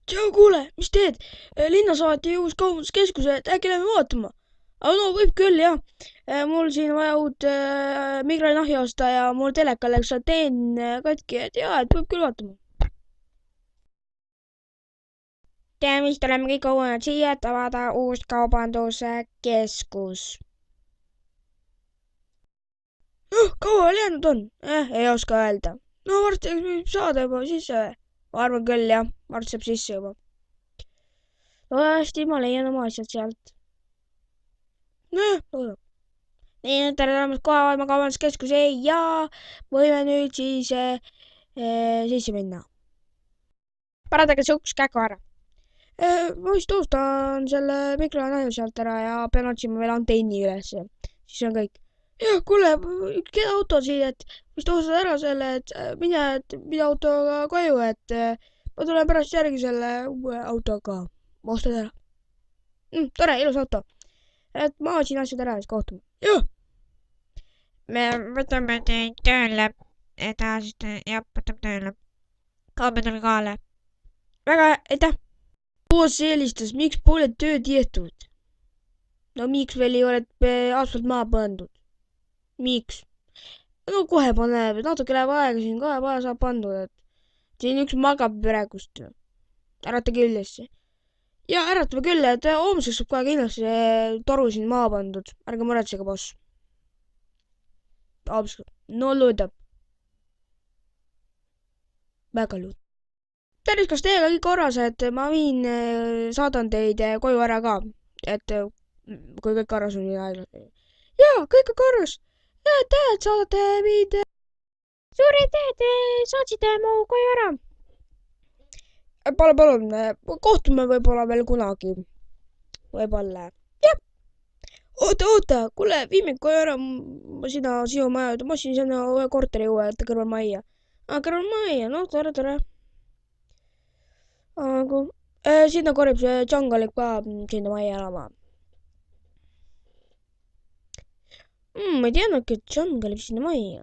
tšau, kuule, mis teed? Linna saati uus kaubanduskeskuse, et äkki lähme vaatama? aga no võib küll jah. mul siin vaja uut mikrolaineahju osta ja mul telekal läks antenn katki, et jaa, et võib küll vaatama. Tervist, oleme kõik kogunenud siia, et avada uus kaubanduskeskus. Kaua veel jäänud on? Ei oska öelda. No varsti võib saada juba sisse. Ma arvan küll jah, varsti saab sisse juba. loodetavasti ma leian oma asjad sealt. nojah, loodab. nii, nüüd tere tulemast Kohavalma kaubanduskeskuse ja võime nüüd siis sisse minna. parandage see uks kähku ära. Ma vist ostan selle mikrolaineahju sealt ära ja pean otsima veel antenni ülesse. Siis on kõik. jah, kuule, keda auto siin, et vist ostad ära selle, et mine autoga koju, et ma tulen pärast järgi selle uue autoga. Ma ostan ära. Tore, ilus auto. Et ma otsin asjad ära, siis kohtume. jah. me võtame teid tööle edasi, jah, võtame tööle. kaobe tule kohale. väga aitäh. Boss eelistas, miks pole tööd tehtud? No miks veel ei ole asfalt maha pandud? Miks? No kohe paneb, natuke läheb aega siin, kohe saab pandud, et siin üks magab praegust. äratage ülesse. ja äratame küll, et homseks saab kohe kindlasti see toru siin maha pandud. ärge muretsege, boss. no loodab. väga loodab. Tervis, kas teiega kõik korras, et ma viin, saadan teid koju ära ka, et kui kõik korras on nii aeglaselt. jaa, kõik on korras. aitäh, et saadate mind. suur aitäh, et saatsite mu koju ära. palun, kohtume võib-olla veel kunagi. võib-olla. jah. oota, kuule, vii mind koju ära, sinu maja, ma ostsin sinna ühe korteri uue, et kõrval majja. kõrval majja, noh, tore. aga sinna korjab see Djangolik ka sinna majja elama. ma ei teadnudki, et Django elab sinna majja.